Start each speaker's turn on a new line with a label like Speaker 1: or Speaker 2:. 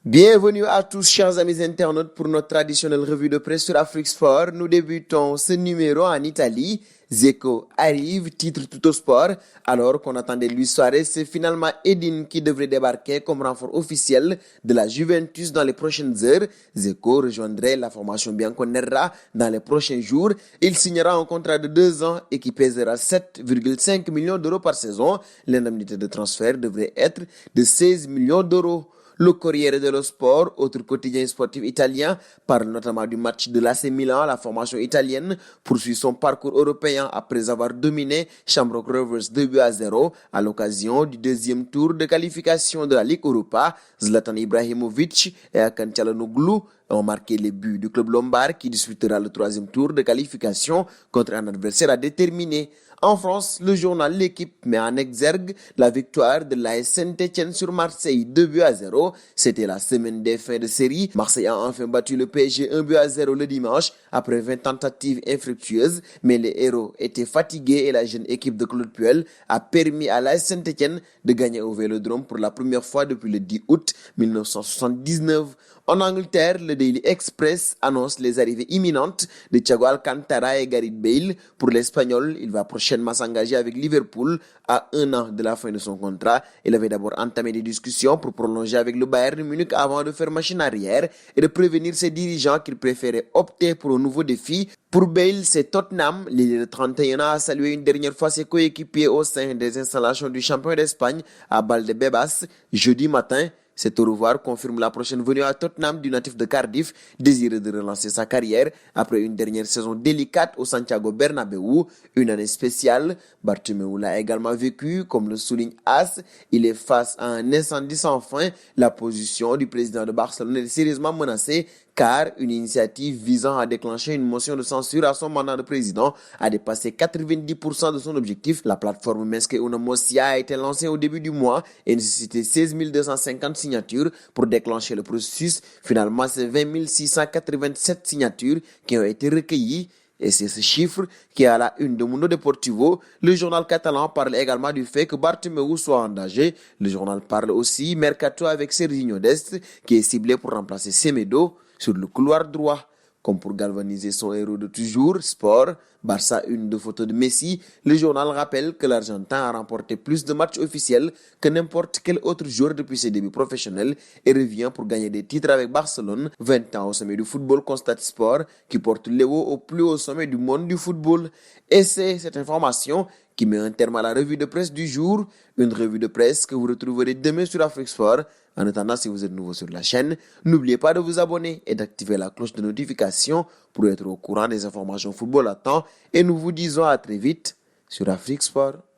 Speaker 1: Bienvenue à tous, chers amis internautes, pour notre traditionnelle revue de presse sur Afrique Sport. Nous débutons ce numéro en Italie. Zeko arrive, titre tout au sport. Alors qu'on attendait Luis Suarez, c'est finalement Edin qui devrait débarquer comme renfort officiel de la Juventus dans les prochaines heures. Zeko rejoindrait la formation bianconera dans les prochains jours. Il signera un contrat de 2 ans et qui pèsera 7,5 millions d'euros par saison. L'indemnité de transfert devrait être de 16 millions d'euros. Le Corriere dello Sport, autre quotidien sportif italien, parle notamment du match de l'AC Milan. La formation italienne poursuit son parcours européen après avoir dominé Shamrock Rovers 2-0 à l'occasion du deuxième tour de qualification de la Ligue Europa. Zlatan Ibrahimovic et Hakan Çalhanoğlu ont marqué les buts du club lombard qui disputera le troisième tour de qualification contre un adversaire à déterminer. En France, le journal L'Équipe met en exergue la victoire de l'AS Saint-Etienne sur Marseille 2-0. C'était la semaine des fins de série. Marseille a enfin battu le PSG 1-0 le dimanche après 20 tentatives infructueuses. Mais les héros étaient fatigués et la jeune équipe de Claude Puel a permis à l'AS Saint-Etienne de gagner au Vélodrome pour la première fois depuis le 10 août 1979. En Angleterre, le Daily Express annonce les arrivées imminentes de Thiago Alcantara et Gareth Bale. Pour l'Espagnol, il va prochainement s'engager avec Liverpool à 1 an de la fin de son contrat. Il avait d'abord entamé des discussions pour prolonger avec le Bayern Munich avant de faire machine arrière et de prévenir ses dirigeants qu'il préférait opter pour un nouveau défi. Pour Bale, c'est Tottenham. L'île de 31 ans a salué une dernière fois ses coéquipiers au sein des installations du champion d'Espagne à Valdebebas jeudi matin. Cet au revoir confirme la prochaine venue à Tottenham du natif de Cardiff, désireux de relancer sa carrière après une dernière saison délicate au Santiago Bernabéu. Une année spéciale, Bartomeu l'a également vécu, comme le souligne AS. Il est face à un incendie sans fin. La position du président de Barcelone est sérieusement menacée car une initiative visant à déclencher une motion de censure à son mandat de président a dépassé 90% de son objectif. La plateforme Mesque Una Mosia a été lancée au début du mois et nécessitait 16 250 signatures pour déclencher le processus. Finalement, c'est 20 687 signatures qui ont été recueillies. Et c'est ce chiffre qui est à la une de Mundo Deportivo. Le journal catalan parle également du fait que Bartomeu soit en danger. Le journal parle aussi mercato avec Serginho Dest qui est ciblé pour remplacer Semedo sur le couloir droit. Comme pour galvaniser son héros de toujours, Sport, Barça une de photos de Messi, le journal rappelle que l'Argentin a remporté plus de matchs officiels que n'importe quel autre joueur depuis ses débuts professionnels et revient pour gagner des titres avec Barcelone. 20 ans au sommet du football, constate Sport, qui porte Léo au plus haut sommet du monde du football. Et c'est cette information qui met un terme à la revue de presse du jour, une revue de presse que vous retrouverez demain sur Afrique Sport. En attendant, si vous êtes nouveau sur la chaîne, n'oubliez pas de vous abonner et d'activer la cloche de notification pour être au courant des informations football à temps. Et nous vous disons à très vite sur Afrique Sport.